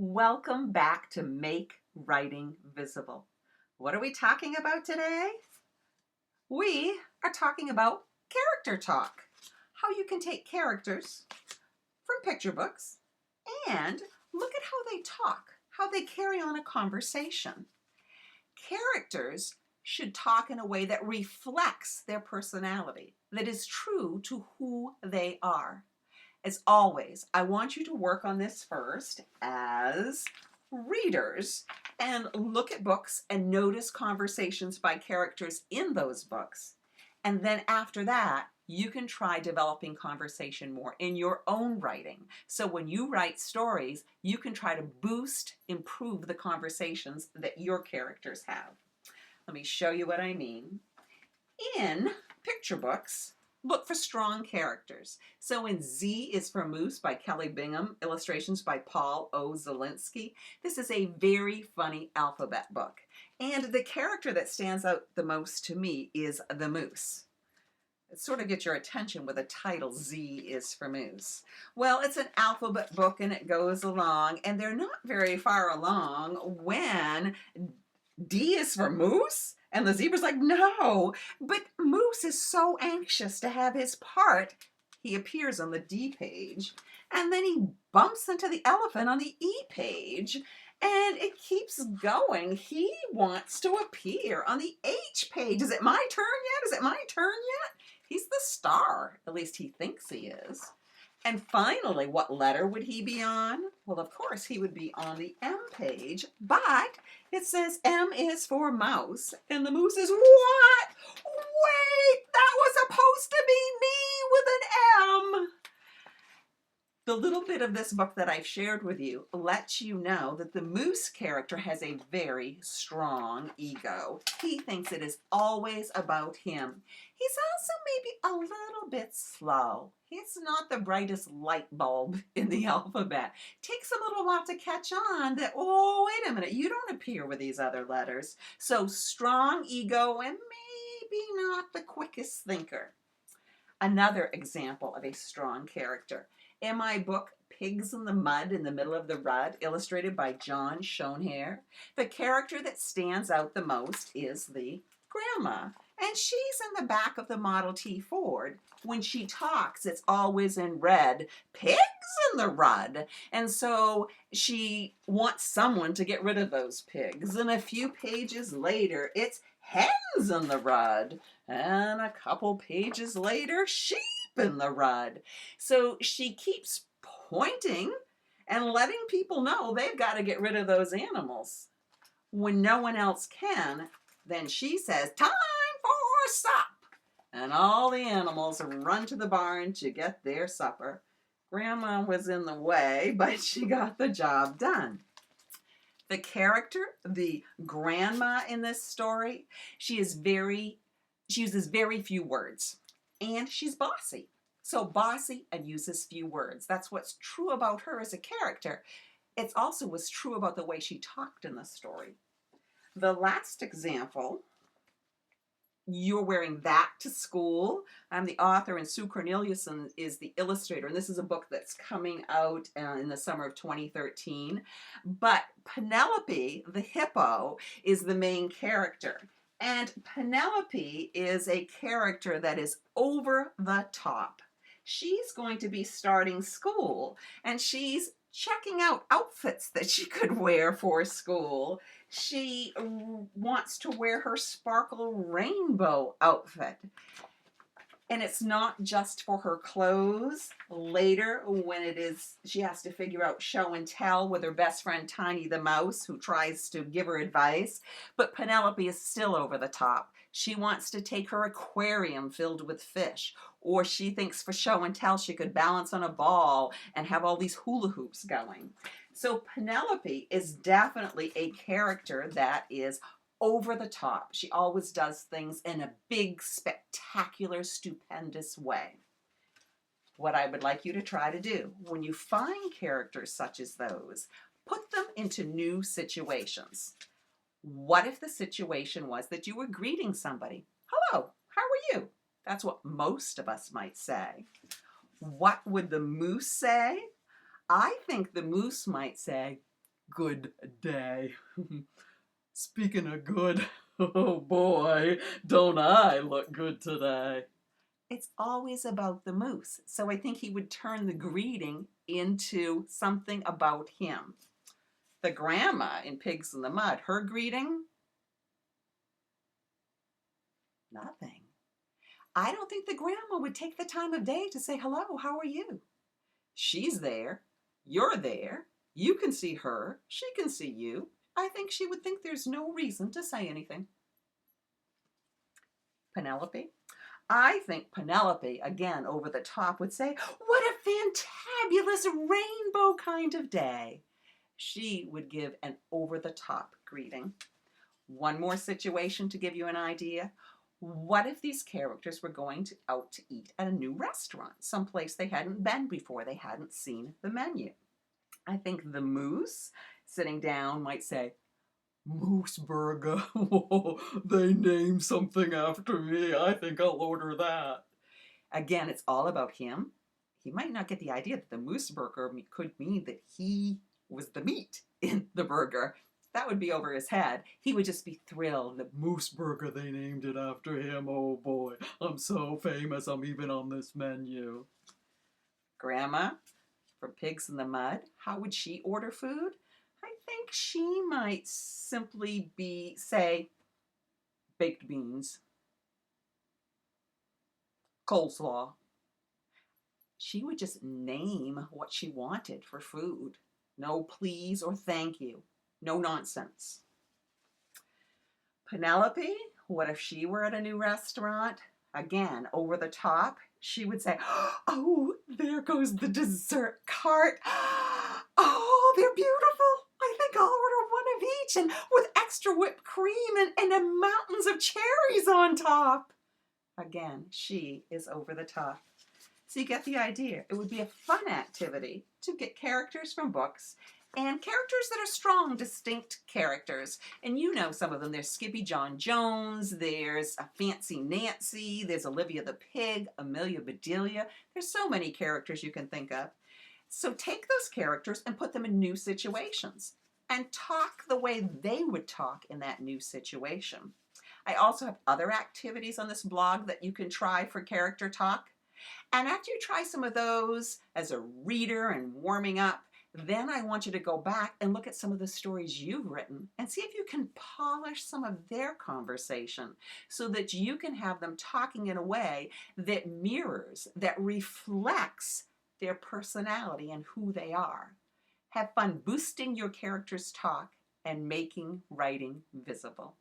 Welcome back to Make Writing Visible. What are we talking about today? We are talking about character talk. How you can take characters from picture books and look at how they talk, how they carry on a conversation. Characters should talk in a way that reflects their personality, that is true to who they are. As always, I want you to work on this first as readers and look at books and notice conversations by characters in those books. And then after that, you can try developing conversation more in your own writing. So when you write stories, you can try to boost, improve the conversations that your characters have. Let me show you what I mean. In picture books, look for strong characters. So in Z is for Moose by Kelly Bingham, illustrations by Paul O. Zelinsky. This is a very funny alphabet book. And the character that stands out the most to me is the moose. It sort of gets your attention with a title, Z is for Moose. Well, it's an alphabet book and it goes along, and they're not very far along when D is for Moose? And the zebra's like, no. But Moose is so anxious to have his part. He appears on the D page, and then he bumps into the elephant on the E page, and it keeps going. He wants to appear on the H page. Is it my turn yet? Is it my turn yet? He's the star. At least he thinks he is. And finally, what letter would he be on? Well, of course, he would be on the M page, but it says M is for mouse, and the moose is what? Wait, that was supposed to be me with an M. The little bit of this book that I've shared with you lets you know that the moose character has a very strong ego. He thinks it is always about him. He's also maybe a little bit slow. He's not the brightest light bulb in the alphabet. Takes a little while to catch on that, oh, wait a minute, you don't appear with these other letters. So strong ego and maybe not the quickest thinker. Another example of a strong character. In my book, Pigs in the Mud in the Middle of the Rut, illustrated by John Schoenherr, the character that stands out the most is the grandma. And she's in the back of the Model T Ford. When she talks, it's always in red, pigs in the rud. And so she wants someone to get rid of those pigs. And a few pages later, it's hens in the rud. And a couple pages later, sheep in the rud. So she keeps pointing and letting people know they've got to get rid of those animals. When no one else can, then she says, time for sup. And all the animals run to the barn to get their supper. Grandma was in the way, but she got the job done. The character, the grandma in this story, she uses very few words, and she's bossy. So bossy and uses few words. That's what's true about her as a character. It also was true about the way she talked in the story. The last example, You're Wearing That to School. I'm the author, and Sue Corneliuson is the illustrator. And this is a book that's coming out in the summer of 2013. But Penelope, the hippo, is the main character. And Penelope is a character that is over the top. She's going to be starting school, and she's checking out outfits that she could wear for school. She wants to wear her sparkle rainbow outfit. And it's not just for her clothes. Later, when she has to figure out show and tell with her best friend Tiny the Mouse, who tries to give her advice. But Penelope is still over the top. She wants to take her aquarium filled with fish. Or she thinks for show and tell she could balance on a ball and have all these hula hoops going. So Penelope is definitely a character that is over the top. She always does things in a big, spectacular, stupendous way. What I would like you to try to do, when you find characters such as those, put them into new situations. What if the situation was that you were greeting somebody? Hello, how are you? That's what most of us might say. What would the moose say? I think the moose might say, Good day. Speaking of good, oh boy, don't I look good today? It's always about the moose. So I think he would turn the greeting into something about him. The grandma in Pigs in the Mud, her greeting, nothing. I don't think the grandma would take the time of day to say, hello, how are you? She's there. You're there. You can see her. She can see you. I think she would think there's no reason to say anything. Penelope? I think Penelope, again over the top, would say, what a fantabulous rainbow kind of day. She would give an over the top greeting. One more situation to give you an idea. What if these characters were going out to eat at a new restaurant, someplace they hadn't been before, they hadn't seen the menu? I think the moose sitting down might say, Moose Burger. They named something after me. I think I'll order that. again, it's all about him. He might not get the idea that the moose burger could mean that he was the meat in the burger. That would be over his head. He would just be thrilled that Moose Burger, they named it after him. Oh boy, I'm so famous, I'm even on this menu. Grandma from Pigs in the Mud, how would she order food? I think she might simply say baked beans, coleslaw. She would just name what she wanted for food. No please or thank you. No nonsense. Penelope, what if she were at a new restaurant? Again, over the top, she would say, oh, there goes the dessert cart. Oh, they're beautiful. I think I'll order one of each and with extra whipped cream and mountains of cherries on top. Again, she is over the top. So you get the idea. It would be a fun activity to get characters from books and characters that are strong, distinct characters. And you know some of them. There's Skippy John Jones, there's Fancy Nancy, there's Olivia the Pig, Amelia Bedelia. There's so many characters you can think of. So take those characters and put them in new situations and talk the way they would talk in that new situation. I also have other activities on this blog that you can try for character talk. And after you try some of those as a reader and warming up, then I want you to go back and look at some of the stories you've written and see if you can polish some of their conversation so that you can have them talking in a way that mirrors, that reflects their personality and who they are. Have fun boosting your characters' talk and making writing visible.